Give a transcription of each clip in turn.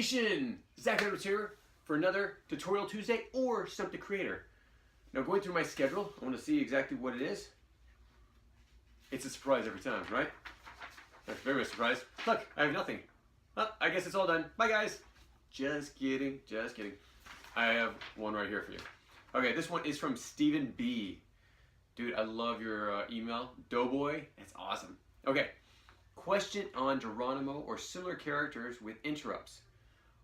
Nation! Zach Edwards here for another Tutorial Tuesday or Stump the Creator. Now going through my schedule, I want to see exactly what it is. It's a surprise every time, right? That's very surprised. Look, I have nothing. Well, I guess it's all done. Bye guys! Just kidding, just kidding. I have one right here for you. Okay, this one is from Stephen B. Dude, I love your email. Doughboy, it's awesome. Okay, question on Geronimo or similar characters with interrupts.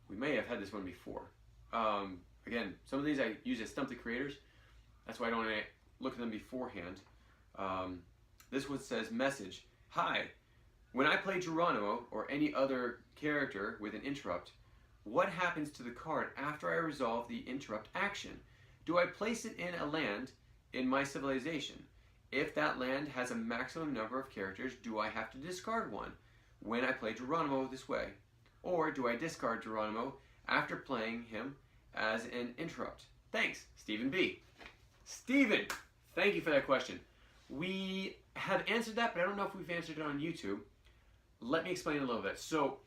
We may have had this one before. Again, some of these I use as Stump the Creators. That's why I don't look at them beforehand. This one says, message. Hi, when I play Geronimo or any other character with an interrupt, what happens to the card after I resolve the interrupt action? Do I place it in a land in my civilization? If that land has a maximum number of characters, do I have to discard one when I play Geronimo this way? Or do I discard Geronimo after playing him as an interrupt? Thanks, Stephen B. Stephen, thank you for that question. We have answered that, but I don't know if we've answered it on YouTube. Let me explain a little bit. So,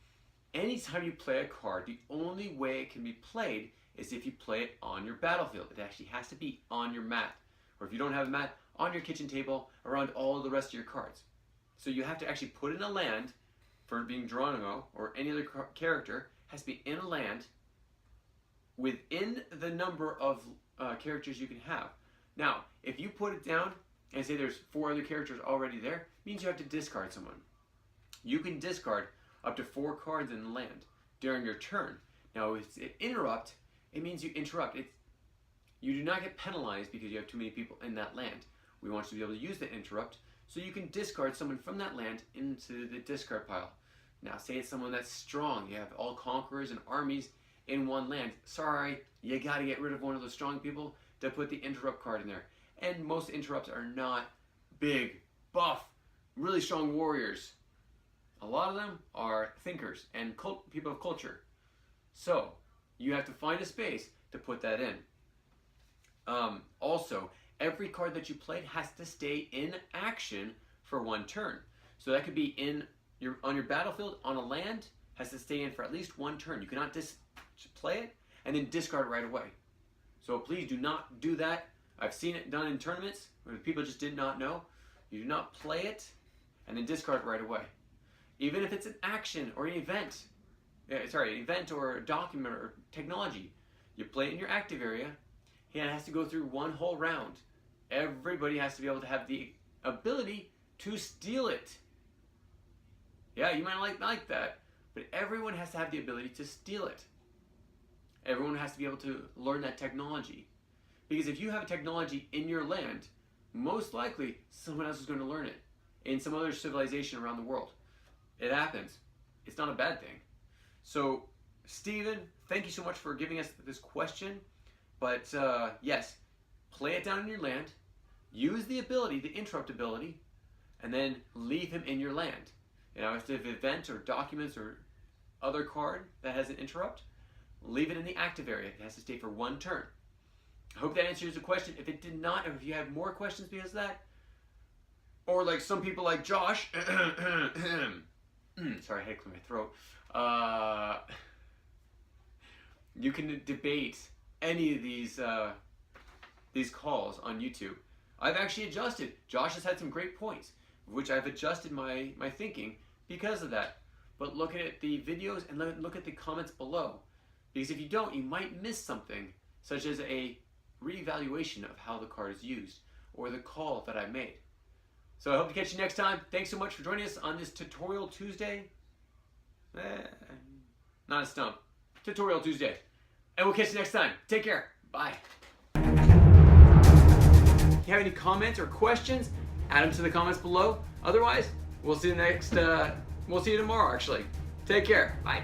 anytime you play a card, the only way it can be played is if you play it on your battlefield. It actually has to be on your mat. Or if you don't have a mat, on your kitchen table, around all the rest of your cards. So you have to actually put in a land for being Geronimo or any other character, has to be in a land within the number of characters you can have. Now, if you put it down and say there's 4 other characters already there, it means you have to discard someone. You can discard up to 4 cards in the land during your turn. Now, if it's an interrupt, it means you interrupt. You do not get penalized because you have too many people in that land. We want you to be able to use the interrupt so you can discard someone from that land into the discard pile. Now, say it's someone that's strong. You have all conquerors and armies in one land. Sorry, you got to get rid of one of those strong people to put the interrupt card in there. And most interrupts are not big, buff, really strong warriors. A lot of them are thinkers and people of culture. So, you have to find a space to put that in. Also, every card that you played has to stay in action for 1 turn. So that could be on your battlefield, on a land, has to stay in for at least 1 turn. You cannot play it and then discard it right away. So please do not do that. I've seen it done in tournaments where people just did not know. You do not play it and then discard it right away. Even if it's an action or an event, an event or a document or technology, you play it in your active area, and it has to go through 1 whole round. Everybody has to be able to have the ability to steal it. Yeah, you might not like that, but everyone has to have the ability to steal it. Everyone has to be able to learn that technology. Because if you have a technology in your land, most likely someone else is going to learn it in some other civilization around the world. It happens. It's not a bad thing. So, Stephen, thank you so much for giving us this question. But yes, play it down in your land, use the ability, the interrupt ability, and then leave him in your land. You know, if it's an event or documents or other card that has an interrupt, leave it in the active area. It has to stay for 1 turn. I hope that answers the question. If it did not, or if you have more questions because of that, or like some people like Josh, sorry, I had to clear my throat. You can debate any of these calls on YouTube. I've actually adjusted. Josh has had some great points, which I've adjusted my thinking because of that. But look at the videos and look at the comments below. Because if you don't, you might miss something, such as a reevaluation of how the card is used, or the call that I made. So I hope to catch you next time. Thanks so much for joining us on this Tutorial Tuesday. Not a stump. Tutorial Tuesday. And we'll catch you next time. Take care. Bye. If you have any comments or questions, add them to the comments below. Otherwise, we'll see you tomorrow actually. Take care. Bye.